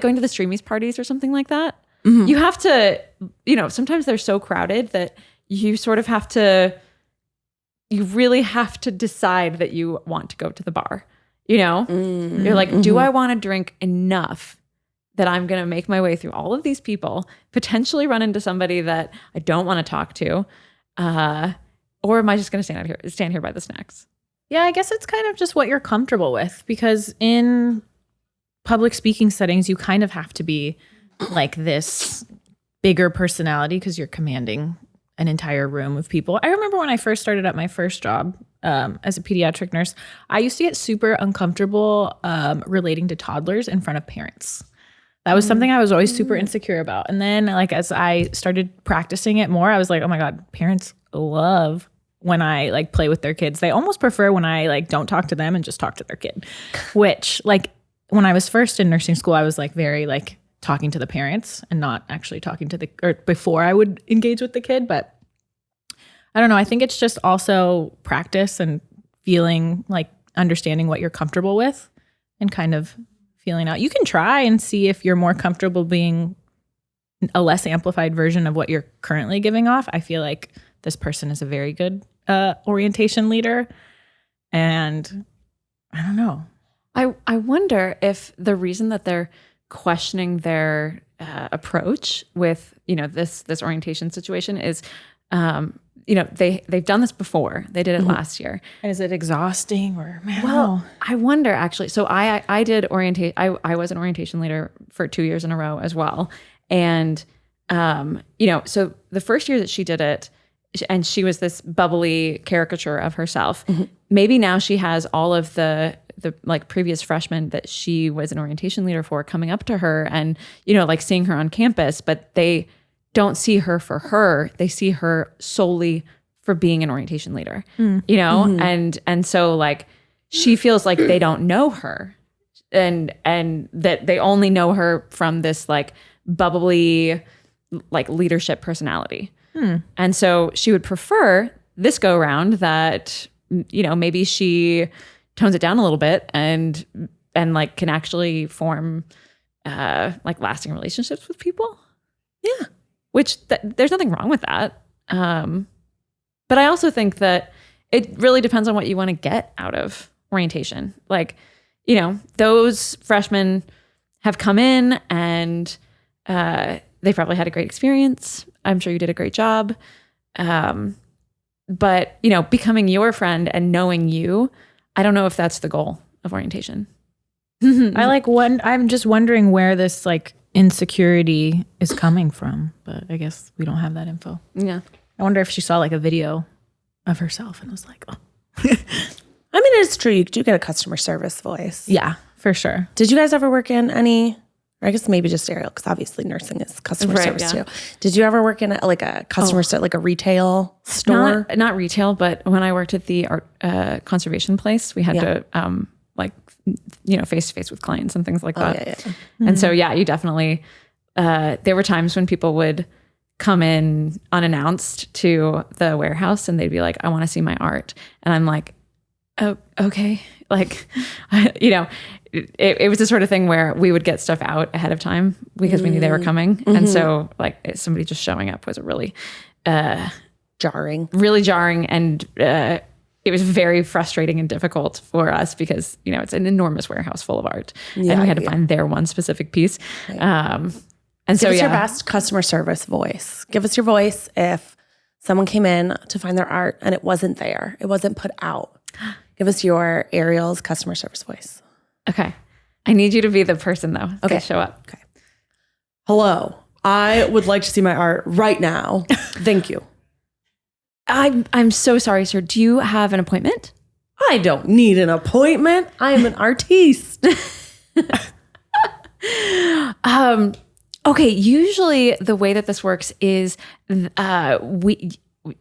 going to the streamies parties or something like that. You have to, you know, sometimes they're so crowded that you sort of you really have to decide that you want to go to the bar. You know, you're like, do I want to drink enough that I'm going to make my way through all of these people, potentially run into somebody that I don't want to talk to? Or am I just going to stand here by the snacks? Yeah, I guess it's kind of just what you're comfortable with, because in public speaking settings, you kind of have to be like this bigger personality because you're commanding an entire room of people. I remember when I first started at my first job as a pediatric nurse, I used to get super uncomfortable relating to toddlers in front of parents. That was something I was always super insecure about. And then like as I started practicing it more, I was like, oh my God, parents love when I like play with their kids. They almost prefer when I like don't talk to them and just talk to their kid, which like when I was first in nursing school, I was like very like talking to the parents and not actually talking to or before I would engage with the kid. But I don't know. I think it's just also practice and feeling like understanding what you're comfortable with and kind of feeling out. You can try and see if you're more comfortable being a less amplified version of what you're currently giving off. I feel like this person is a very good orientation leader. And I don't know. I wonder if the reason that they're questioning their approach with, you know, this orientation situation is, you know, they've done this before. They did it last year. Is it exhausting or man? Well, I wonder actually. So I did I was an orientation leader for 2 years in a row as well. And, you know, so the first year that she did it, and she was this bubbly caricature of herself. Maybe now she has all of the like previous freshmen that she was an orientation leader for coming up to her and, you know, like seeing her on campus, but they don't see her for her. They see her solely for being an orientation leader, you know? And so like, she feels like they don't know her and that they only know her from this like bubbly, like leadership personality. And so she would prefer this go around that, you know, maybe she tones it down a little bit and like can actually form like lasting relationships with people. Yeah. Which there's nothing wrong with that. But I also think that it really depends on what you want to get out of orientation. Like, you know, those freshmen have come in and they probably had a great experience. I'm sure you did a great job. But, you know, becoming your friend and knowing you, I don't know if that's the goal of orientation. I'm just wondering where this like insecurity is coming from, but I guess we don't have that info. Yeah. I wonder if she saw like a video of herself and was like, oh. I mean, it's true. You do get a customer service voice. Yeah, for sure. Did you guys ever work in any, or I guess maybe just Ariel, because obviously nursing is customer service too. Did you ever work in like a customer like a retail store? Not retail, but when I worked at the art conservation place, we had to like, you know, face to face with clients and things like that. And so, yeah, you definitely, there were times when people would come in unannounced to the warehouse and they'd be like, I want to see my art. And I'm like, oh, okay. Like, you know, it was the sort of thing where we would get stuff out ahead of time because we knew they were coming. And so like somebody just showing up was a really Jarring. And it was very frustrating and difficult for us because, you know, it's an enormous warehouse full of art and we had to find their one specific piece. And Give us your best customer service voice. Give us your voice if someone came in to find their art and it wasn't there. It wasn't put out. Give us your Ariel's customer service voice. Okay. I need you to be the person though. Okay. Show up. Okay. Hello. I would like to see my art right now. Thank you. I'm so sorry, sir. Do you have an appointment? I don't need an appointment. I am an artiste. Okay, usually the way that this works is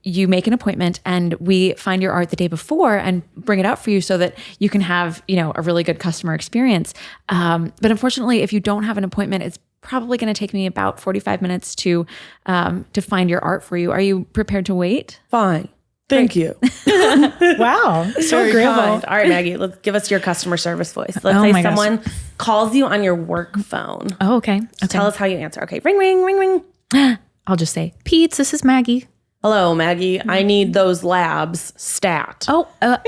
you make an appointment and we find your art the day before and bring it out for you so that you can have, you know, a really good customer experience. But unfortunately, if you don't have an appointment, it's probably going to take me about 45 minutes to find your art for you. Are you prepared to wait? Fine. Thank you. Wow. So agreeable. Kind. All right, Maggie, let's give us your customer service voice. Let's say someone calls you on your work phone. Oh, okay. Tell us how you answer. Okay, ring, ring, ring, ring. I'll just say, Pete, this is Maggie. Hello, Maggie. I need those labs stat. Oh,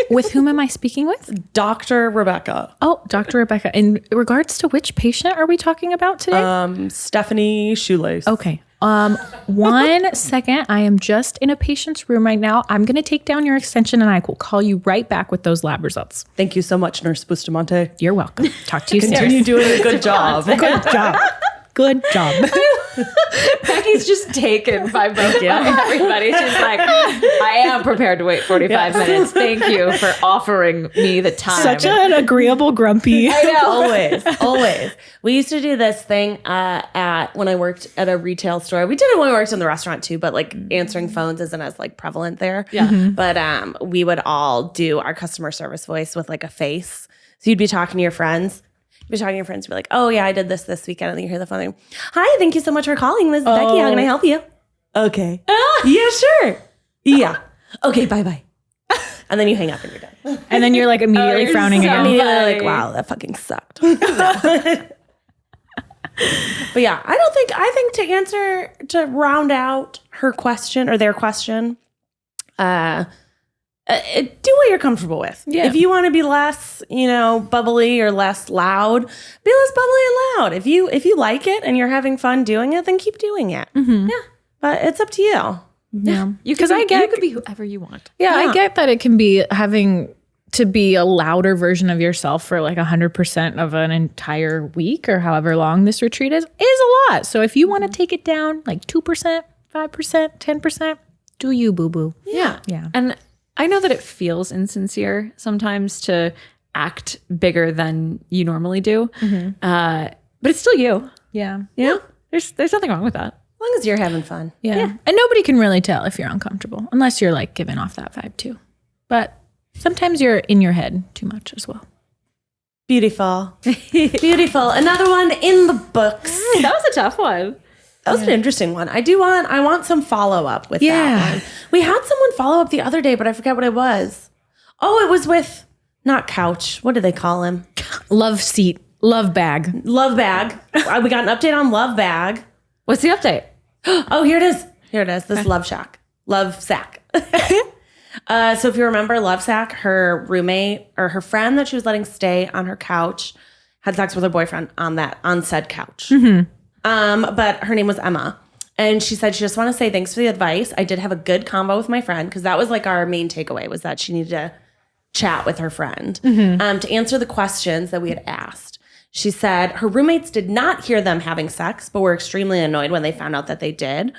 with whom am I speaking with? Dr. Rebecca. Oh, Dr. Rebecca. In regards to which patient are we talking about today? Stephanie Shoelace. Okay. 1 second. I am just in a patient's room right now. I'm going to take down your extension and I will call you right back with those lab results. Thank you so much, Nurse Bustamante. You're welcome. Talk to you soon. Continue doing a good job. Good job. Good job. Becky's just taken by everybody. She's like, I am prepared to wait 45 minutes. Thank you for offering me the time. Such an agreeable grumpy. I know. Always. We used to do this thing when I worked at a retail store. We did it when we worked in the restaurant too, but like answering phones isn't as like prevalent there. Yeah. Mm-hmm. But we would all do our customer service voice with like a face. So you'd be talking to your friends. You're talking to your friends, be like, oh yeah, I did this weekend. And then you hear the phone ring. Hi, thank you so much for calling. This is Becky. How can I help you? Okay. Yeah, sure. Yeah. Okay, bye-bye. And then you hang up and you're done. And then you're like immediately frowning again. Immediately like, wow, that fucking sucked. But yeah, I think to round out her question or their question, do what you're comfortable with. Yeah. If you want to be less, bubbly or less loud, be less bubbly and loud. If you like it and you're having fun doing it, then keep doing it. Mm-hmm. Yeah. But it's up to you. Yeah. You could be whoever you want. Yeah, I get that it can be having to be a louder version of yourself for like 100% of an entire week or however long this retreat is a lot. So if you want to take it down like 2%, 5%, 10%, Do you, boo-boo? Yeah. Yeah. And I know that it feels insincere sometimes to act bigger than you normally do. But it's still you. Yeah. You know? There's nothing wrong with that. As long as you're having fun. Yeah. And nobody can really tell if you're uncomfortable unless you're like giving off that vibe too. But sometimes you're in your head too much as well. Beautiful. Beautiful. Another one in the books. That was a tough one. That was an interesting one. I want some follow-up with that one. We had someone follow up the other day, but I forget what it was. Oh, it was with, not Couch. What do they call him? Love seat. Love bag. Love Bag. We got an update on Love Bag. What's the update? Oh, here it is. Here it is. This Love Shack. Love Sack. So if you remember, Love Sack, her roommate or her friend that she was letting stay on her couch had sex with her boyfriend on said couch. But her name was Emma. And she said she just want to say thanks for the advice. I did have a good combo with my friend because that was like our main takeaway was that she needed to chat with her friend to answer the questions that we had asked. She said her roommates did not hear them having sex, but were extremely annoyed when they found out that they did.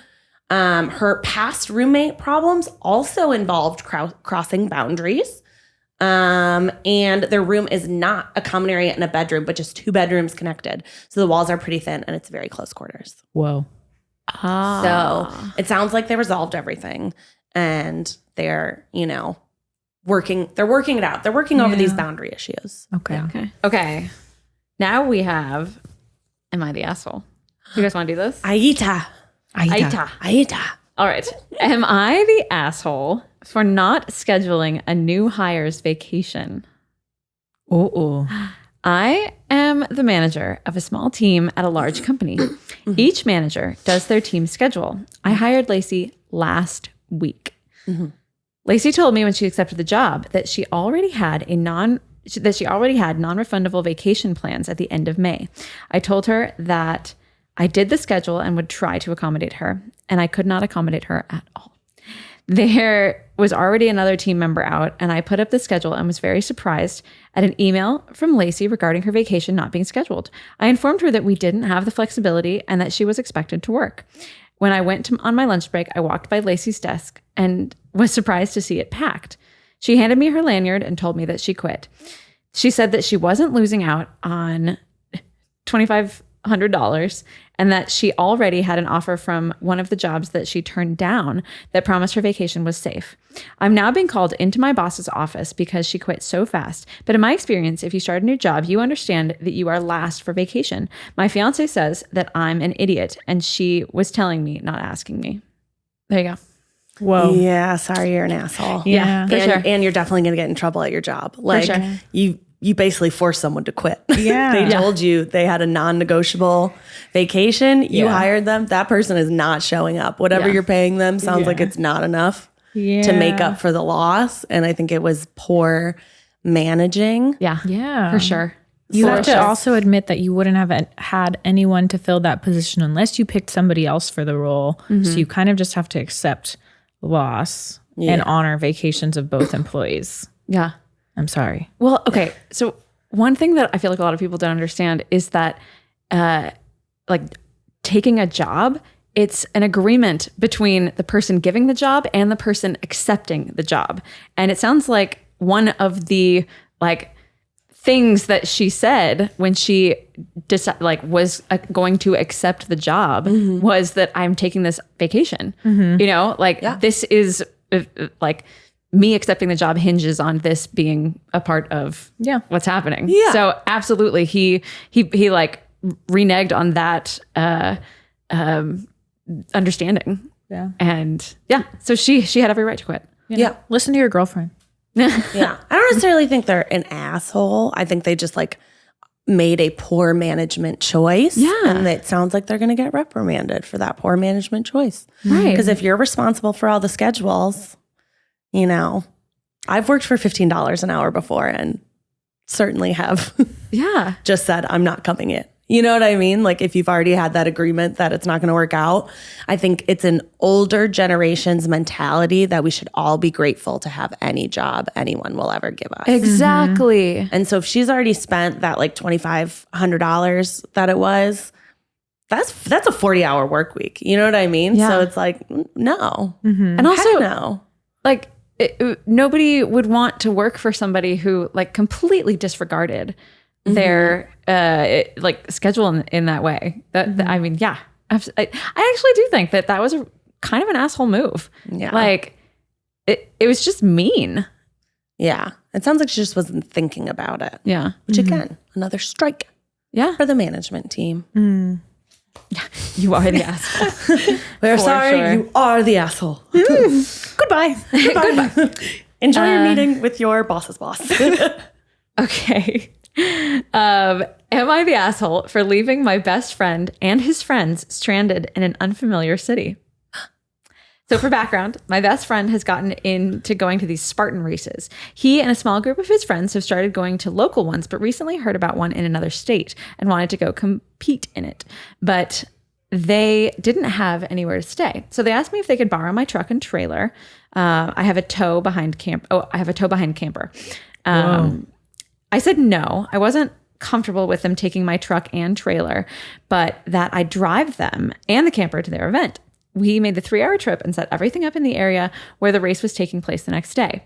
Her past roommate problems also involved crossing boundaries. And their room is not a common area in a bedroom, but just 2 bedrooms connected. So the walls are pretty thin and it's very close quarters. Whoa. So it sounds like they resolved everything and they're, working it out. They're working over these boundary issues. Okay. Now we have, am I the asshole? You guys want to do this? Aita. All right. Am I the asshole for not scheduling a new hire's vacation? I am the manager of a small team at a large company. Each manager does their team's schedule. I hired Lacey last week. Lacey told me when she accepted the job that she already had non-refundable vacation plans at the end of May. I told her that I did the schedule and would try to accommodate her, and I could not accommodate her at all. There was already another team member out, and I put up the schedule and was very surprised at an email from Lacey regarding her vacation not being scheduled. I informed her that we didn't have the flexibility and that she was expected to work. When I went on my lunch break, I walked by Lacey's desk and was surprised to see it packed. She handed me her lanyard and told me that she quit. She said that she wasn't losing out on $2,500 and that she already had an offer from one of the jobs that she turned down that promised her vacation was safe. I'm now being called into my boss's office because she quit so fast. But in my experience, if you start a new job, you understand that you are last for vacation. My fiance says that I'm an idiot and she was telling me, not asking me. There you go. Whoa. Yeah, sorry, you're an asshole. Yeah, for sure. And you're definitely going to get in trouble at your job. Like, sure. you basically forced someone to quit. Yeah. They told you they had a non-negotiable vacation. You hired them. That person is not showing up. Whatever you're paying them sounds like it's not enough to make up for the loss. And I think it was poor managing. Yeah, for sure. You have to also admit that you wouldn't have had anyone to fill that position unless you picked somebody else for the role. So you kind of just have to accept loss and honor vacations of both employees. Yeah. I'm sorry. Well, okay. So one thing that I feel like a lot of people don't understand is that like taking a job, it's an agreement between the person giving the job and the person accepting the job. And it sounds like one of the things that she said when she was going to accept the job was that I'm taking this vacation. This is me accepting the job hinges on this being a part of what's happening. Yeah. So absolutely, he reneged on that understanding. Yeah. And so she had every right to quit. Yeah. Listen to your girlfriend. Yeah. I don't necessarily think they're an asshole. I think they just made a poor management choice. Yeah. And it sounds like they're going to get reprimanded for that poor management choice. Right. Because if you're responsible for all the schedules, I've worked for $15 an hour before and certainly have just said, I'm not coming in. You know what I mean? Like if you've already had that agreement that it's not going to work out, I think it's an older generation's mentality that we should all be grateful to have any job anyone will ever give us. Exactly. And so if she's already spent that $2,500 that it was, that's a 40-hour work week. You know what I mean? Yeah. So it's like, no. And also, Heck no. like nobody would want to work for somebody who like completely disregarded their like schedule in that way. I mean, yeah, I actually do think that was a kind of an asshole move. Yeah. Like it was just mean. Yeah. It sounds like she just wasn't thinking about it. Yeah. Which again, another strike Yeah. for the management team. You are the asshole. We're For sorry, sure. you are the asshole. Goodbye. Goodbye. Enjoy your meeting with your boss's boss. Okay. Am I the asshole for leaving my best friend and his friends stranded in an unfamiliar city? So for background, my best friend has gotten into going to these Spartan races. He and a small group of his friends have started going to local ones, but recently heard about one in another state and wanted to go compete in it. But they didn't have anywhere to stay. So they asked me if they could borrow my truck and trailer. I have a tow behind camper. I said no. I wasn't comfortable with them taking my truck and trailer, but that I drive them and the camper to their event. We made the 3-hour trip and set everything up in the area where the race was taking place the next day.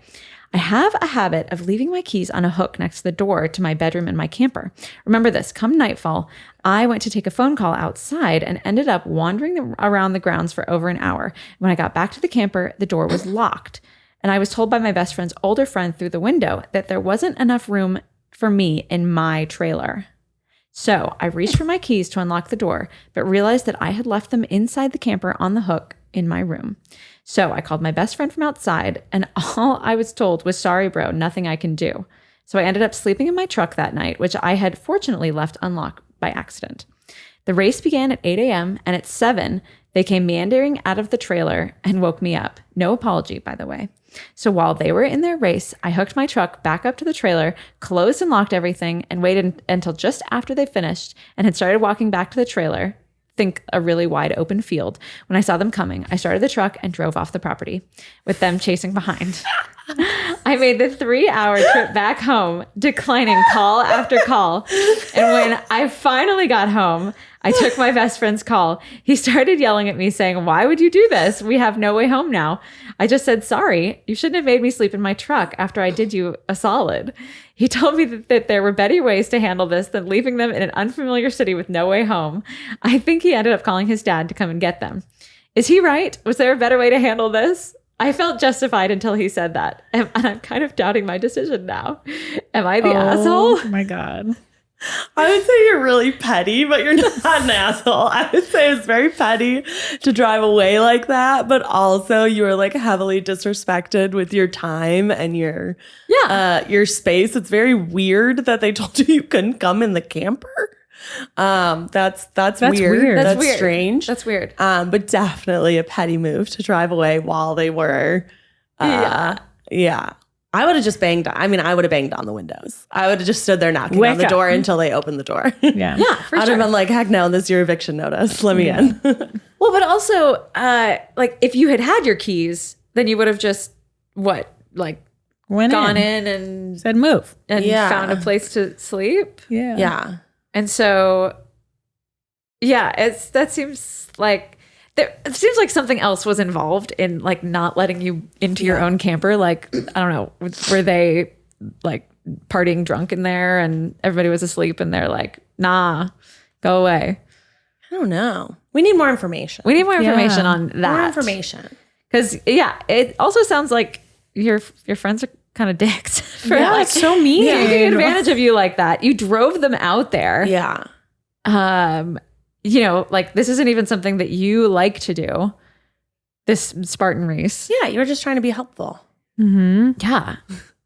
I have a habit of leaving my keys on a hook next to the door to my bedroom in my camper. Remember this, come nightfall, I went to take a phone call outside and ended up wandering around the grounds for over an hour. When I got back to the camper, the door was locked. And I was told by my best friend's older friend through the window that there wasn't enough room for me in my trailer. So I reached for my keys to unlock the door, but realized that I had left them inside the camper on the hook in my room. So I called my best friend from outside, and all I was told was, sorry, bro, nothing I can do. So I ended up sleeping in my truck that night, which I had fortunately left unlocked by accident. The race began at 8 a.m., and at 7, they came meandering out of the trailer and woke me up. No apology, by the way. So while they were in their race, I hooked my truck back up to the trailer, closed and locked everything, and waited until just after they finished and had started walking back to the trailer, think a really wide open field. When I saw them coming, I started the truck and drove off the property with them chasing behind. I made the 3-hour trip back home, declining call after call. And when I finally got home, I took my best friend's call. He started yelling at me saying, why would you do this? We have no way home now. I just said, sorry, you shouldn't have made me sleep in my truck after I did you a solid. He told me that there were better ways to handle this than leaving them in an unfamiliar city with no way home. I think he ended up calling his dad to come and get them. Is he right? Was there a better way to handle this? I felt justified until he said that. And I'm kind of doubting my decision now. Am I the asshole? Oh my God. I would say you're really petty, but you're not an asshole. I would say it's very petty to drive away like that, but also you were like heavily disrespected with your time and your space. It's very weird that they told you couldn't come in the camper. That's weird. That's weird. Strange. That's weird. But definitely a petty move to drive away while they were. Yeah. I would have just banged. I would have banged on the windows. I would have just stood there knocking on the door until they opened the door. Yeah. Yeah, for I'd have been like, heck no, this is your eviction notice. Let me in. Well, but also, like, if you had your keys, then you would have just, Went gone in and said move. found a place to sleep. Yeah. Yeah. And so, that seems like, it seems like something else was involved in like not letting you into your own camper. Like, I don't know, were they like partying drunk in there and everybody was asleep and they're like, nah, go away. I don't know. We need more information. We need more information on that. More information. Because it also sounds like your friends are kind of dicks for It's so mean. taking advantage of you like that. You drove them out there. Yeah. Like this isn't even something that you like to do. This Spartan race. Yeah. You were just trying to be helpful. Mm-hmm. Yeah.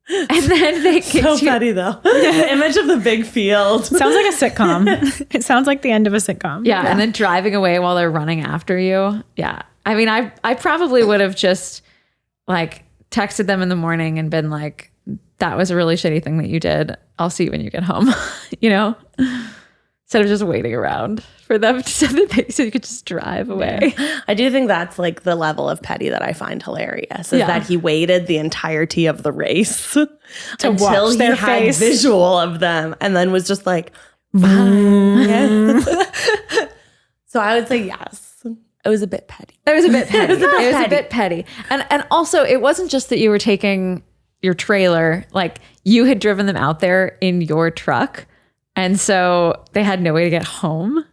And then they kicked So you. petty though. Image of the big field. Sounds like a sitcom. It sounds like the end of a sitcom. Yeah. And then driving away while they're running after you. Yeah. I mean, I probably would have just like texted them in the morning and been like, that was a really shitty thing that you did. I'll see you when you get home, instead of just waiting around for them so you could just drive away. I do think that's like the level of petty that I find hilarious is that he waited the entirety of the race until watch he their had face. visual of them and then was just like, So I would say yes. It was a bit petty. It was a bit petty. It was a bit petty. And also, it wasn't just that you were taking your trailer. Like, you had driven them out there in your truck. And so they had no way to get home.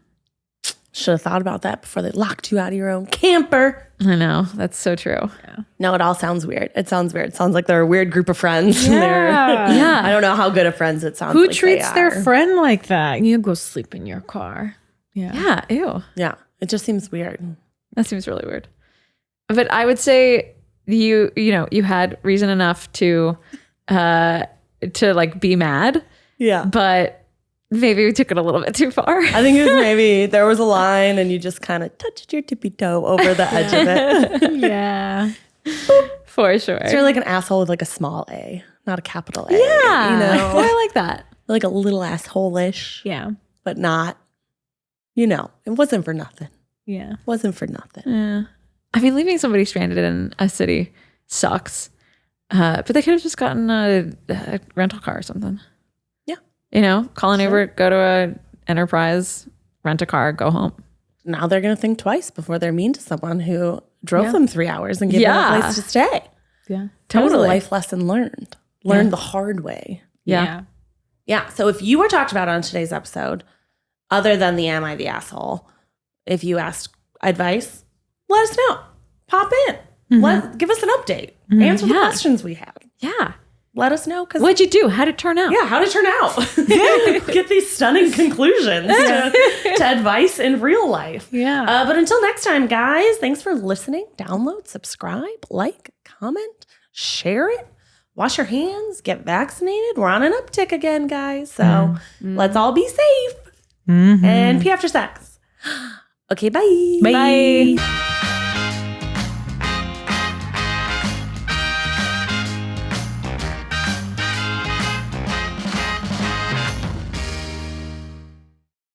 Should have thought about that before they locked you out of your own camper. I know. That's so true. No, it all sounds weird. It sounds weird. It sounds like they're a weird group of friends. Yeah. I don't know how good of friends it sounds Who like treats they their are. friend like that? You go sleep in your car. Yeah. Yeah. Ew. Yeah, it just seems weird. That seems really weird. But I would say you had reason enough to like be mad, Yeah. but maybe we took it a little bit too far. I think it was maybe there was a line and you just kind of touched your tippy toe over the edge of it. Yeah. For sure. So you're like an asshole with like a small A, not a capital A. Yeah. You know, I like that. like a little asshole-ish, Yeah. but not, it wasn't for nothing. Yeah. Wasn't for nothing. Yeah. I mean, leaving somebody stranded in a city sucks. But they could have just gotten a rental car or something. Yeah. Call an Uber, go to a Enterprise, rent a car, go home. Now they're going to think twice before they're mean to someone who drove them 3 hours and gave them a place to stay. Yeah. That was a Totally. life lesson learned. Learned the hard way. Yeah. Yeah. So if you were talked about on today's episode, other than the Am I the Asshole, if you asked advice, let us know. Pop in. Give us an update. Answer the questions we had. Yeah. Let us know. What'd you do? How'd it turn out? Yeah, how'd it turn out? Get these stunning conclusions to advice in real life. Yeah. But until next time, guys, thanks for listening. Download, subscribe, like, comment, share it. Wash your hands, get vaccinated. We're on an uptick again, guys. So let's all be safe and pee after sex. Okay, bye. Bye.